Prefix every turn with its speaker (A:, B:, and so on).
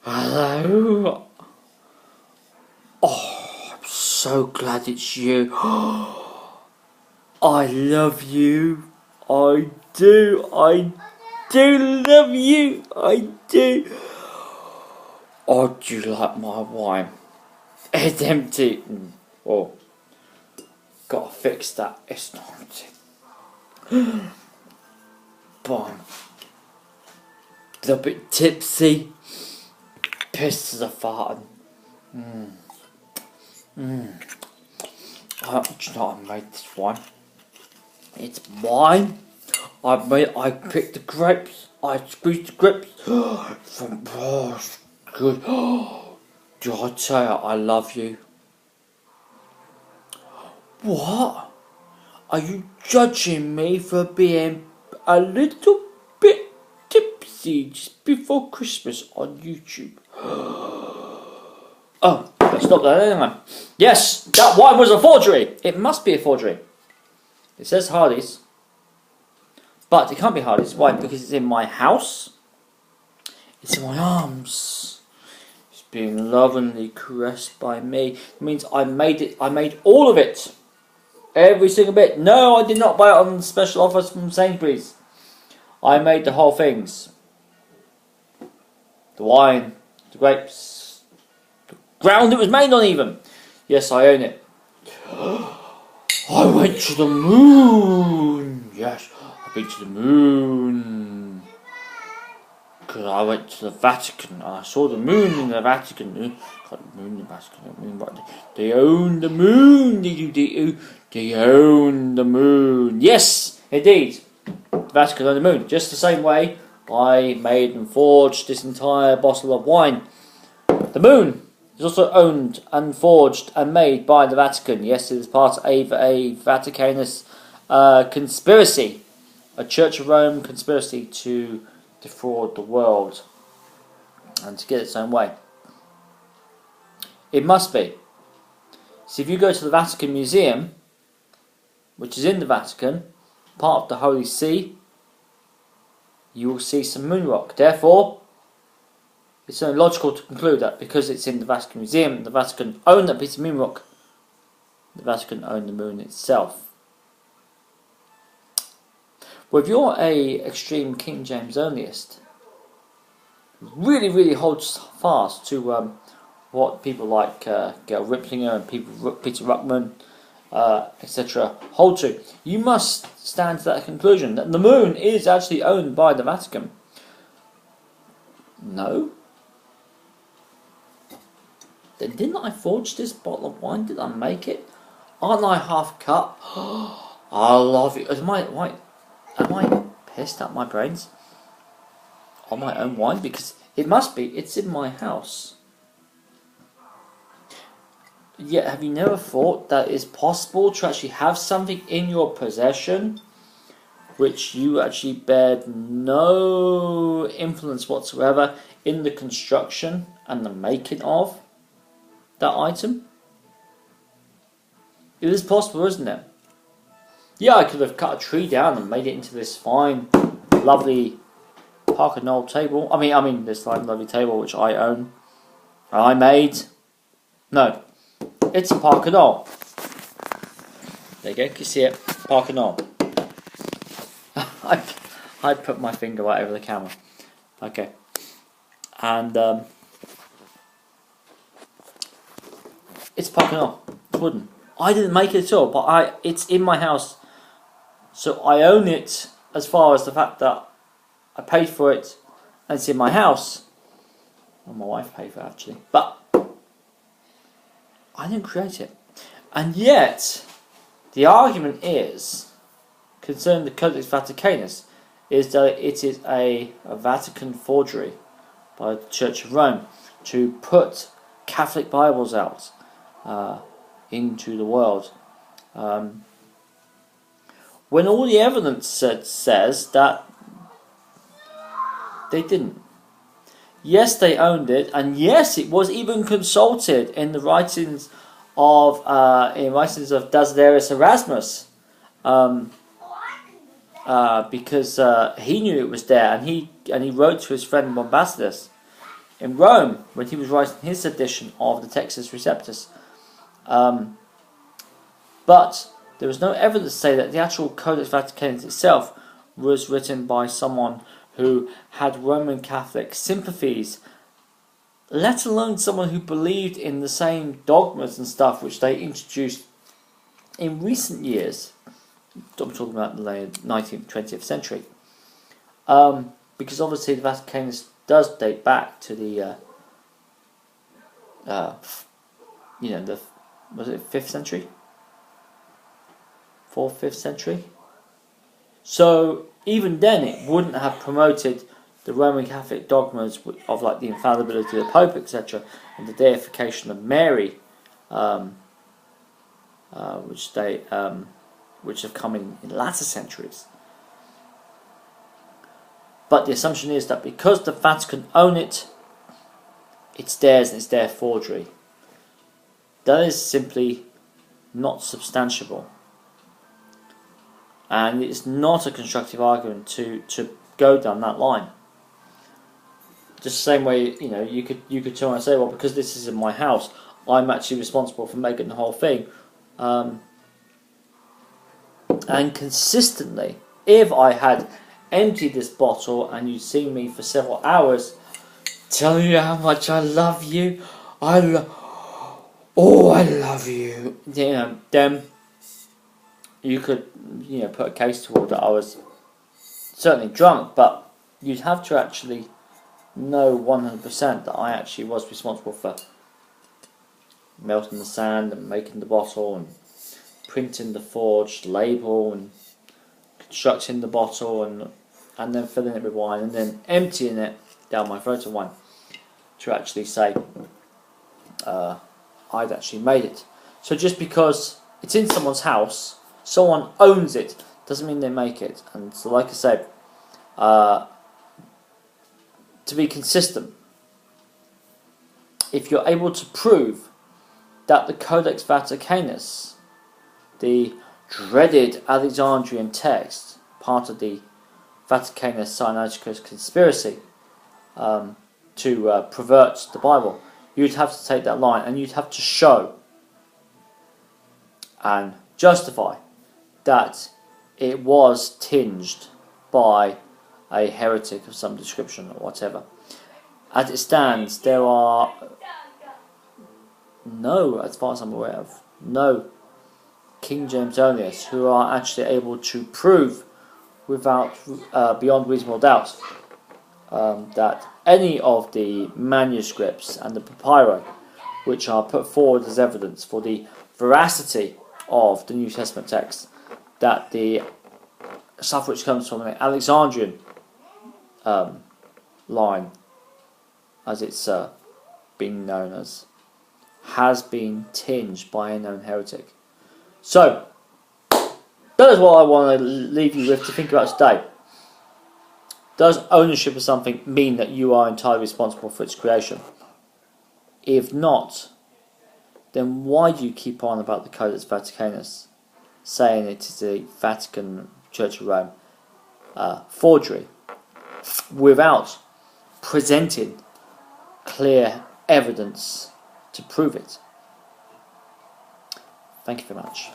A: Hello. Oh, I'm so glad it's you. I love you. I do. I do love you. I do. Oh, do you like my wine? It's empty. Oh, gotta fix that. It's not empty. But I'm a little bit tipsy. Pissed as a fart. Do you know I made this wine? It's mine. I picked the grapes. I squeezed the grapes from. Oh, it's good. Do I tell you I love you? What? Are you judging me for being a little bit tipsy just before Christmas on YouTube? Oh, let's stop that anyway. Yes, that wine was a forgery. It must be a forgery. It says Hardy's, but it can't be Hardy's. Why? Because it's in my house. It's in my arms. It's being lovingly caressed by me. It means I made it. I made all of it. Every single bit. No, I did not buy it on special offers from Sainsbury's. I made the whole things. The wine, the grapes, the ground it was made on even. Yes, I own it. I went to the moon. Yes, I've been to the moon. Because I went to the Vatican and I saw the moon in the Vatican. Got the moon in the Vatican. They own the moon. They own the moon. Yes, indeed. The Vatican own the moon. Just the same way I made and forged this entire bottle of wine. The moon is also owned and forged and made by the Vatican. Yes, it is part of a Vaticanus conspiracy. A Church of Rome conspiracy to defraud the world and to get its own way. It must be. So if you go to the Vatican Museum, which is in the Vatican, part of the Holy See, you will see some moon rock. Therefore, it's only logical to conclude that because it's in the Vatican Museum, the Vatican own that piece of moon rock, the Vatican own the moon itself. Well, if you're a extreme King James onlyist, really holds fast to what people like Gail Riplinger and Peter Ruckman, etc. hold to, you must stand to that conclusion that the moon is actually owned by the Vatican. No? Then didn't I forge this bottle of wine? Did I make it? Aren't I half cut? I love it. Am I pissed at my brains on my own wine? Because it must be. It's in my house. Yet, have you never thought that it's possible to actually have something in your possession which you actually bear no influence whatsoever in the construction and the making of that item? It is possible, isn't it? Yeah, I could have cut a tree down and made it into this fine, lovely Parker Knoll table. I mean this fine, lovely table which I own. I made. No, it's a Parker Knoll. There you go, can you see it? Parker Knoll. I put my finger right over the camera. Okay. And it's Parker Knoll. It's wooden. I didn't make it at all, but it's in my house. So I own it as far as the fact that I paid for it and it's in my house. Well, my wife paid for it actually. But I didn't create it. And yet, the argument is, concerning the Codex Vaticanus, is that it is a Vatican forgery by the Church of Rome to put Catholic Bibles out into the world. When all the evidence says that they didn't. Yes, they owned it, and yes, it was even consulted in the writings of Desiderius Erasmus, because he knew it was there, and he wrote to his friend Bombastus in Rome when he was writing his edition of the Textus Receptus. But there was no evidence to say that the actual Codex Vaticanus itself was written by someone who had Roman Catholic sympathies, let alone someone who believed in the same dogmas and stuff which they introduced in recent years. I'm talking about the late 19th, 20th century. Because obviously the Vaticanus does date back to the, was it 5th century? 4th, 5th century? So even then it wouldn't have promoted the Roman Catholic dogmas of like the infallibility of the Pope, etc., and the deification of Mary, which have come in latter centuries. But the assumption is that because the Vatican own it, it's theirs and it's their forgery. That is simply not substantiable. And it's not a constructive argument to go down that line. Just the same way, you could try and say, well, because this is in my house, I'm actually responsible for making the whole thing. And consistently, if I had emptied this bottle and you'd seen me for several hours telling you how much I love you, I love you, then you could, put a case toward that I was certainly drunk, but you'd have to actually know 100% that I actually was responsible for melting the sand and making the bottle and printing the forged label and constructing the bottle and then filling it with wine and then emptying it down my throat of wine to actually say I'd actually made it. So just because it's in someone's house, someone owns it, doesn't mean they make it. And so like I said, to be consistent, if you're able to prove that the Codex Vaticanus, the dreaded Alexandrian text, part of the Vaticanus Sinaiticus conspiracy to pervert the Bible, you'd have to take that line and you'd have to show and justify that it was tinged by a heretic of some description or whatever. As it stands, there are no, as far as I'm aware of, no King James onlyists who are actually able to prove without beyond reasonable doubt that any of the manuscripts and the papyri which are put forward as evidence for the veracity of the New Testament text, that the stuff which comes from the Alexandrian line, as it's been known as, has been tinged by a known heretic. So, that is what I want to leave you with to think about today. Does ownership of something mean that you are entirely responsible for its creation? If not, then why do you keep on about the Codex Vaticanus, saying it is the Vatican Church of Rome forgery, without presenting clear evidence to prove it? Thank you very much.